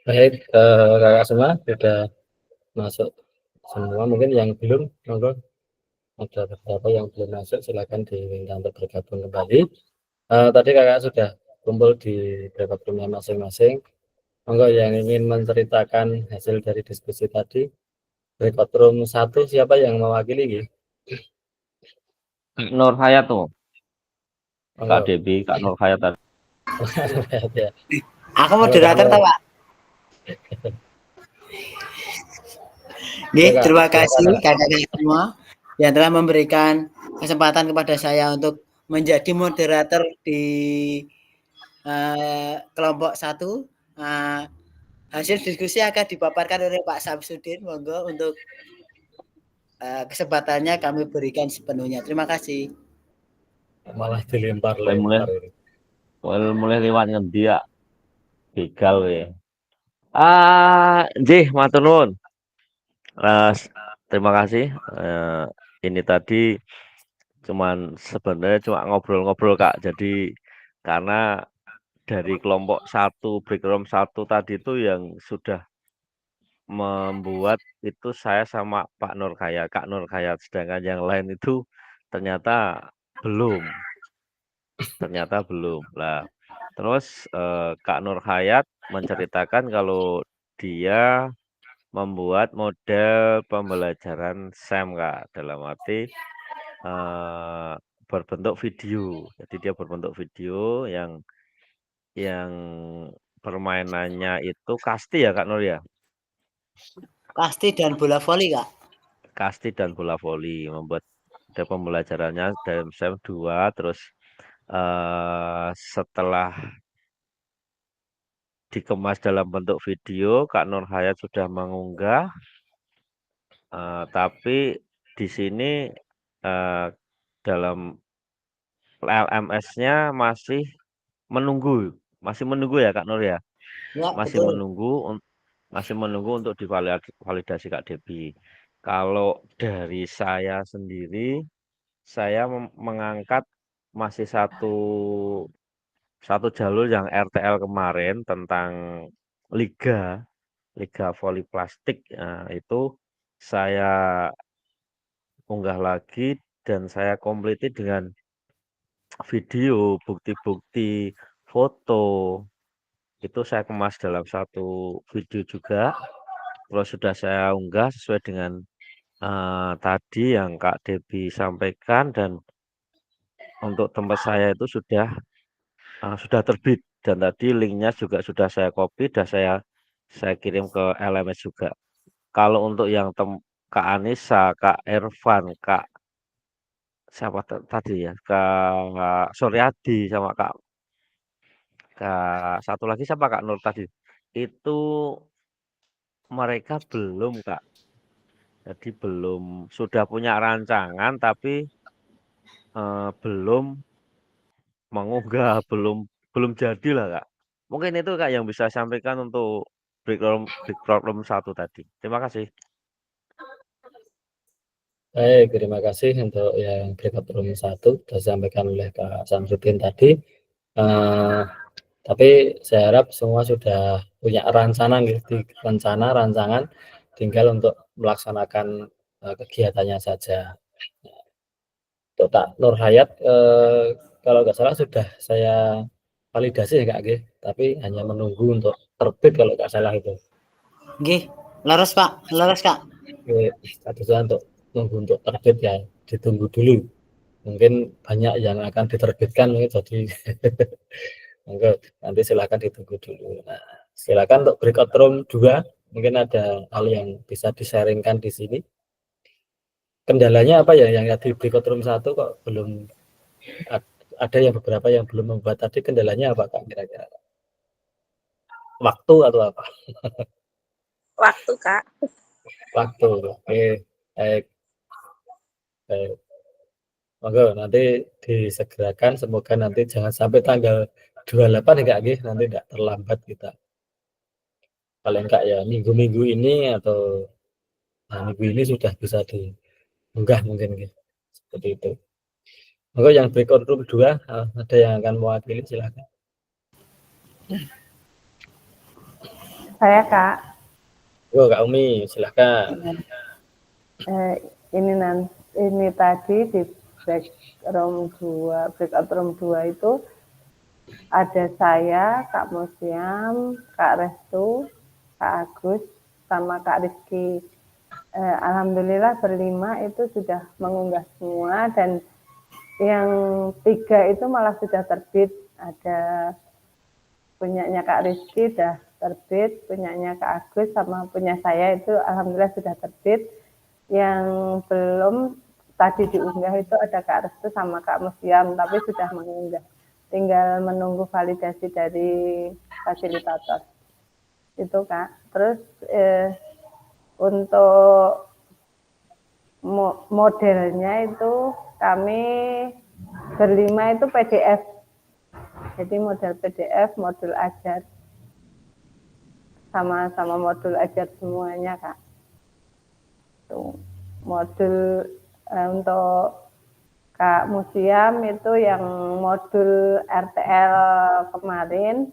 Baik, kakak semua sudah masuk semua, mungkin yang belum, monggo ada beberapa yang belum masuk, silakan diminta untuk bergabung kembali. Tadi kakak sudah kumpul di breakout room-nya masing-masing. Monggo yang ingin menceritakan hasil dari diskusi tadi, breakout room 1 siapa yang mewakili? Nur Hayat tuh, Kak Monggo. Debi, Kak Nur Hayat tadi. Ya. Aku moderator Monggo, tak, Pak? Nggih, Kak. terima Silakan, kasih Kak. kakak-kakak semua yang telah memberikan kesempatan kepada saya untuk menjadi moderator di kelompok 1. Hasil diskusi akan dipaparkan oleh Pak Samsudin. Monggo untuk kesempatannya kami berikan sepenuhnya. Terima kasih. Malah dilempar-lempar ini. Mulai lewat ngendi ya? Begal ya. Nggih, matur nuwun. Terima kasih. Ini tadi sebenarnya cuma ngobrol-ngobrol Kak. Jadi karena dari kelompok 1 breakroom 1 tadi itu yang sudah membuat itu saya sama Pak Nur Hayat, Kak Nur Hayat, sedangkan yang lain itu ternyata belum. Lah, terus Kak Nur Hayat menceritakan kalau dia membuat model pembelajaran SEM Kak, dalam arti berbentuk video. Jadi dia berbentuk video yang permainannya itu kasti ya Kak Nur ya? Kasti dan bola voli, Kak. Kasti dan bola voli, membuat ada pembelajarannya dalam SEM 2, terus setelah dikemas dalam bentuk video, Kak Nur Hayat sudah mengunggah, tapi di sini dalam LMS-nya masih menunggu ya Kak Nur ya? Ya, Masih betul. menunggu untuk divalidasi Kak Debi. Kalau dari saya sendiri, saya mengangkat masih satu jalur yang RTL kemarin tentang liga voli plastik. Itu saya unggah lagi dan saya kompliti dengan video, bukti-bukti, foto. Itu saya kemas dalam satu video juga. Terus sudah saya unggah sesuai dengan tadi yang Kak Debi sampaikan, dan untuk tempat saya itu sudah terbit, dan tadi linknya juga sudah saya copy dan saya kirim ke LMS juga. Kalau untuk yang Kak Anissa, Kak Ervan, Kak siapa tadi ya, Kak Suryadi sama Kak satu lagi siapa Kak Nur tadi, itu mereka belum Kak. Jadi sudah punya rancangan tapi belum mengunggah, belum jadi lah Kak. Mungkin itu Kak yang bisa saya sampaikan untuk breakroom room 1 tadi. Terima kasih. Baik, terima kasih untuk yang breakout room 1 sudah disampaikan oleh Kak Samsudin tadi. Tapi saya harap semua sudah punya rancangan, tinggal untuk melaksanakan kegiatannya saja. Untuk Kak Nur Hayat, kalau nggak salah sudah saya validasi ya Kak, tapi hanya menunggu untuk terbit kalau nggak salah itu. Nggih, leres Pak, leres Kak. Statusnya untuk nunggu untuk terbit ya, ditunggu dulu. Mungkin banyak yang akan diterbitkan, jadi monggo nanti silakan ditunggu dulu. Nah, silakan untuk breakout room 2, mungkin ada hal yang bisa di-sharingkan di sini. Kendalanya apa ya yang di breakout room 1 kok belum ada yang beberapa yang belum membuat tadi, kendalanya apa Kak kira-kira? Waktu atau apa? Waktu, Kak. Waktu. Oke, baik. Monggo nanti disegerakan, semoga nanti jangan sampai tanggal 28 ya Kak, nanti tidak terlambat kita. Paling enggak ya minggu-minggu ini atau minggu ini sudah bisa diunggah mungkin gitu. Seperti itu. Monggo yang breakout room 2 ada yang akan mewakili, silakan. Saya Kak. Kak Umi, silahkan. Ini tadi di breakout room 2 itu ada saya, Kak Musiam, Kak Restu, Kak Agus, sama Kak Rizky. Alhamdulillah berlima itu sudah mengunggah semua, dan yang 3 itu malah sudah terbit. Ada punyanya Kak Rizky sudah terbit, punyanya Kak Agus sama punya saya itu alhamdulillah sudah terbit. Yang belum tadi diunggah itu ada Kak Restu sama Kak Musiam, tapi sudah mengunggah. Tinggal menunggu validasi dari fasilitator. Itu Kak. Terus untuk modelnya itu kami berlima itu PDF. Jadi model PDF, modul ajar. Sama-sama modul ajar semuanya Kak. Modul untuk Kak Musiam itu yang modul RTL kemarin,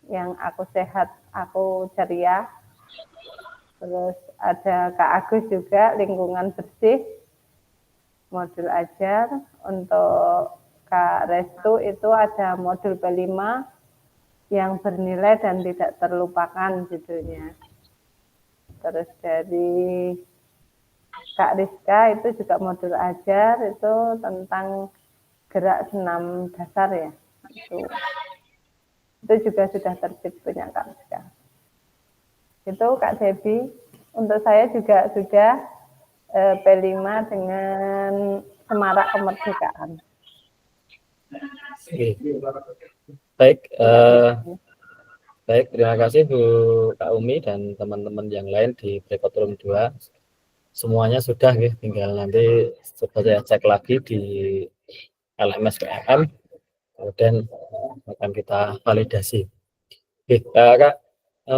yang aku sehat, aku ceria. Terus ada Kak Agus juga, lingkungan bersih, modul ajar. Untuk Kak Restu itu ada modul P5 yang bernilai dan tidak terlupakan judulnya. Terus dari Kak Rizka itu juga modul ajar, itu tentang gerak senam dasar ya. Itu juga sudah terbit punya Kak Rizka. Itu Kak Debbie. Untuk saya juga sudah P5 dengan semarak kemerdekaan. Baik, terima kasih Bu Kak Umi dan teman-teman yang lain di breakout room 2. Semuanya sudah, tinggal nanti coba saya cek lagi di LMS PLM, kemudian akan kita validasi. Kak,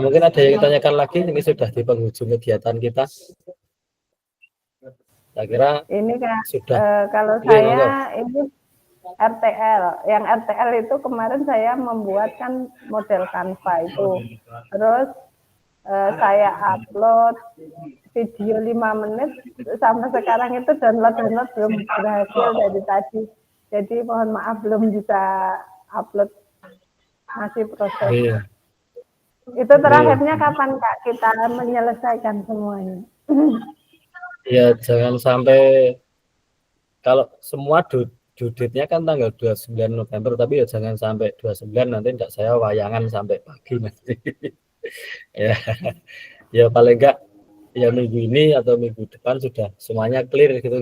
mungkin ada yang ditanyakan lagi, ini sudah di penghujung kegiatan kita. Saya kira ini Kak, sudah. Kalau saya ini RTL, yang RTL itu kemarin saya membuatkan model Canva itu, terus saya upload video 5 menit, sampai sekarang itu download belum berhasil dari tadi, jadi mohon maaf belum bisa upload, masih proses. Iya. Itu terakhirnya kapan Kak kita menyelesaikan semuanya? Ya jangan sampai, kalau semua due date-nya kan tanggal 29 November, tapi ya jangan sampai 29, nanti tidak saya wayangan sampai pagi nanti. ya paling enggak ya minggu ini atau minggu depan sudah semuanya clear gitu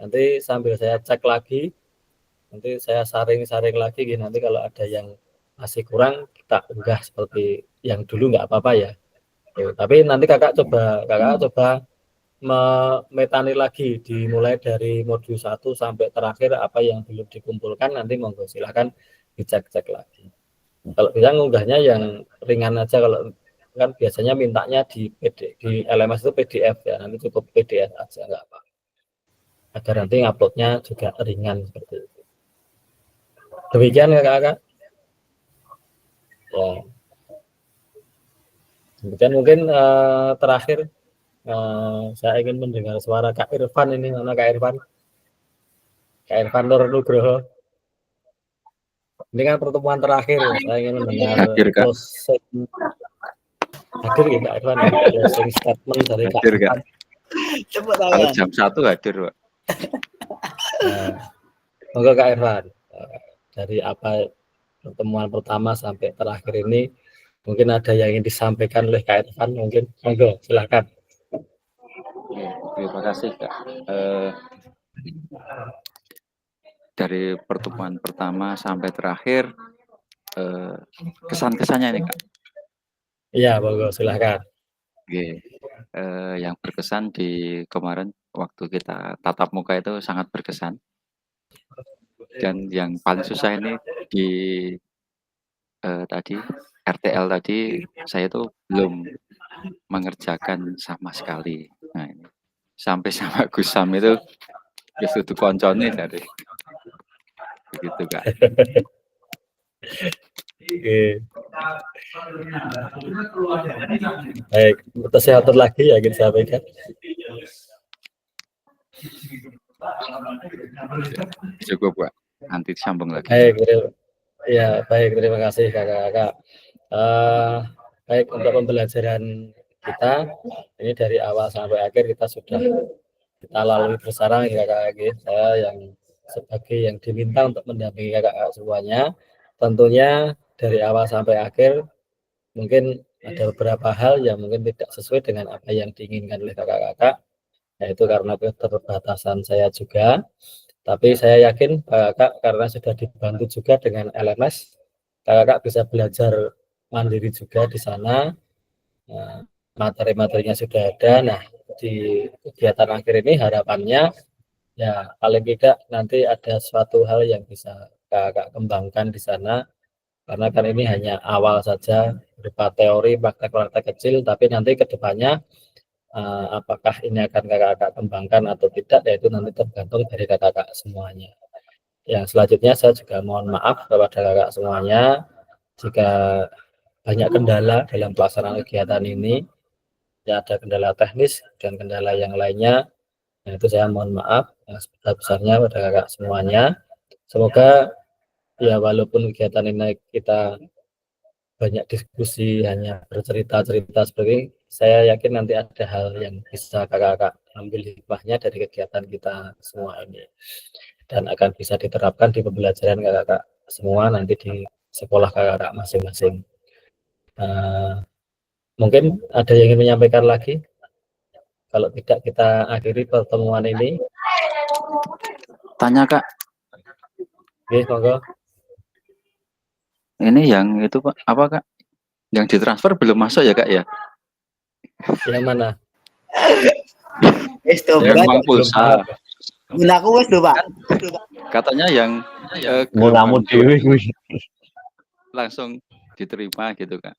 Nanti sambil saya cek lagi, nanti saya saring lagi nanti kalau ada yang masih kurang kita unggah seperti yang dulu, nggak apa-apa ya. Tapi nanti kakak coba memetani lagi, dimulai dari modul 1 sampai terakhir apa yang belum dikumpulkan, nanti monggo silahkan dicek-cek lagi. Kalau bisa ngunggahnya yang ringan aja, kalau kan biasanya mintanya di LMS itu PDF ya, nanti cukup PDF aja nggak apa, agar nanti uploadnya juga ringan seperti itu. Demikian ya kakak. Ya. Kemudian mungkin terakhir saya ingin mendengar suara Kak Irfan ini. Mana Kak Irfan? Kak Irfan Nur Nugroho. Ini kan pertemuan terakhir, saya ingin mendengar closing. Hadir ya Kak Irfan, closing statement dari Kak Irfan. Kalau jam 1 hadir Pak. Monggo Kak Irfan, dari apa pertemuan pertama sampai terakhir ini, mungkin ada yang ingin disampaikan oleh Kak Irfan, mungkin monggo silakan. Terima kasih Kak. Dari pertemuan pertama sampai terakhir, kesan-kesannya nih Kak. Iya, monggo silakan. Oke. Yang berkesan di kemarin waktu kita tatap muka itu sangat berkesan. Dan yang paling susah ini di tadi RTL tadi saya tuh belum mengerjakan sama sekali. Nah ini sampai sama Gusam itu itu koncone dari begitu Kak. Baik, untuk saya atur lagi ya kita sampaikan. Cukup, Pak. Nanti sambung lagi. Baik, ya baik, terima kasih kakak-kakak. Baik, untuk pembelajaran kita ini dari awal sampai akhir kita sudah kita lalui bersama ya kakak-kakak. Saya yang sebagai yang diminta untuk mendampingi kakak-kakak semuanya. Tentunya dari awal sampai akhir mungkin ada beberapa hal yang mungkin tidak sesuai dengan apa yang diinginkan oleh kakak-kakak, yaitu karena keterbatasan saya juga. Tapi saya yakin kakak karena sudah dibantu juga dengan LMS, kakak bisa belajar mandiri juga di sana. Materi-materinya sudah ada. Nah, di kegiatan akhir ini harapannya ya paling tidak nanti ada suatu hal yang bisa kakak kembangkan di sana. Karena kan ini hanya awal saja berupa teori praktek-praktek kecil, tapi nanti ke depannya apakah ini akan kakak-kakak kembangkan atau tidak, yaitu nanti tergantung dari kakak-kakak semuanya. Yang selanjutnya saya juga mohon maaf kepada kakak semuanya jika banyak kendala dalam pelaksanaan kegiatan ini, ya ada kendala teknis dan kendala yang lainnya, nah itu saya mohon maaf sebesar-besarnya pada kakak semuanya. Semoga ya walaupun kegiatan ini kita banyak diskusi, hanya bercerita-cerita seperti ini, saya yakin nanti ada hal yang bisa kakak-kakak ambil hikmahnya dari kegiatan kita semua ini dan akan bisa diterapkan di pembelajaran kakak-kakak semua nanti di sekolah kakak-kakak masing-masing. Mungkin ada yang ingin menyampaikan lagi? Kalau tidak kita akhiri pertemuan ini. Tanya, Kak. Oke, monggo. Ini yang itu, Pak, apa, Kak? Yang ditransfer belum masuk ya, Kak, ya? Yang mana? Yang uang pulsa. Gunaku wis lho, Pak. Katanya yang Gunamu dewi langsung diterima gitu, Kak.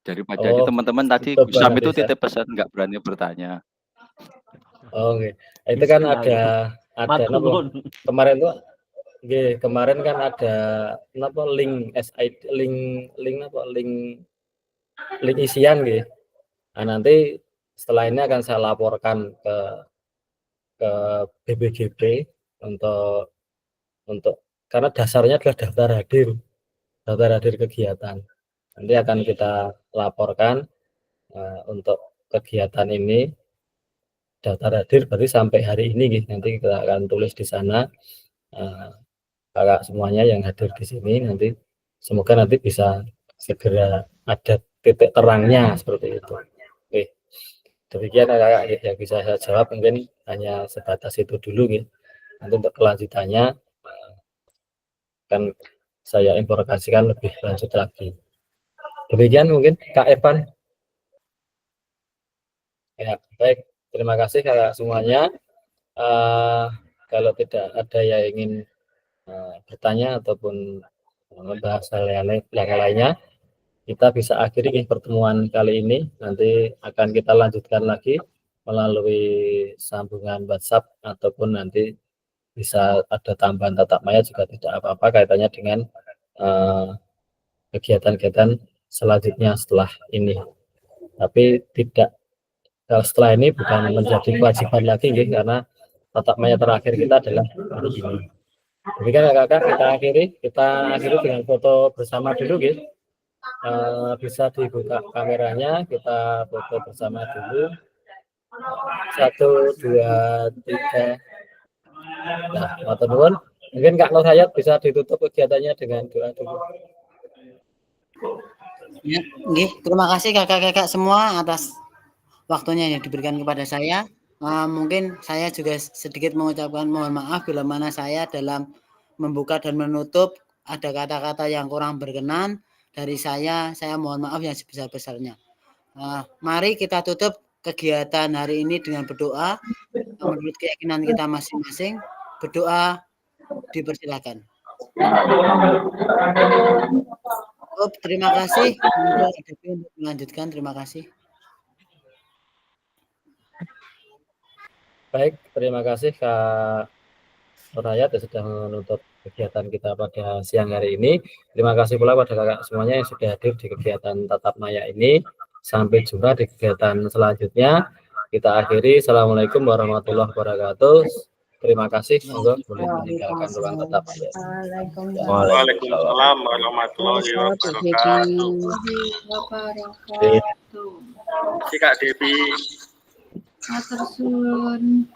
Daripada Oh, teman-teman tadi betul Gusam banget, itu ya. titip pesan nggak berani bertanya. Oh, okay. Itu kan ada kemarin tuh kemarin kan ada link SID link isian gitu. Nah, nanti setelah ini akan saya laporkan ke BPGB untuk karena dasarnya adalah daftar hadir kegiatan. Nanti akan kita laporkan untuk kegiatan ini daftar hadir berarti sampai hari ini gitu. Nanti kita akan tulis di sana kakak semuanya yang hadir di sini, nanti semoga nanti bisa segera ada titik terangnya seperti itu. Oke, demikian kakak yang bisa saya jawab, mungkin hanya sebatas itu dulu gitu. Nanti untuk kelanjutannya akan saya informasikan lebih lanjut lagi. Demikian mungkin Kak Evan. Ya, baik. Terima kasih kakak semuanya. Kalau tidak ada yang ingin bertanya ataupun membahas hal yang lainnya, kita bisa akhiri pertemuan kali ini. Nanti akan kita lanjutkan lagi melalui sambungan WhatsApp ataupun nanti bisa ada tambahan tatap maya juga tidak apa-apa kaitannya dengan kegiatan-kegiatan selanjutnya setelah ini. Tapi tidak setelah ini bukan menjadi kewajiban lagi karena tatap maya terakhir kita adalah hari ini. Demikian kakak kita akhiri dengan foto bersama dulu gitu. Bisa dibuka kameranya, kita foto bersama dulu. 1, 2, 3. Nah, matur nuwun. Mungkin Kak Nur Hayat bisa ditutup kegiatannya dengan doa dulu. Ya, terima kasih kakak-kakak semua atas waktunya yang diberikan kepada saya. Mungkin saya juga sedikit mengucapkan mohon maaf bila mana saya dalam membuka dan menutup ada kata-kata yang kurang berkenan dari saya mohon maaf yang sebesar-besarnya. Mari kita tutup kegiatan hari ini dengan berdoa menurut keyakinan kita masing-masing. Berdoa dipersilakan. Terima kasih untuk melanjutkan. Terima kasih. Baik, terima kasih Kak Rakyat yang sudah menutup kegiatan kita pada siang hari ini. Terima kasih pula pada kakak semuanya yang sudah hadir di kegiatan tatap maya ini. Sampai jumpa di kegiatan selanjutnya. Kita akhiri. Assalamualaikum warahmatullahi wabarakatuh. Terima kasih. Monggo boleh meninggalkan ruang tatap maya. Waalaikumsalam warahmatullahi wabarakatuh. Si Kak Devi. Matur suwun.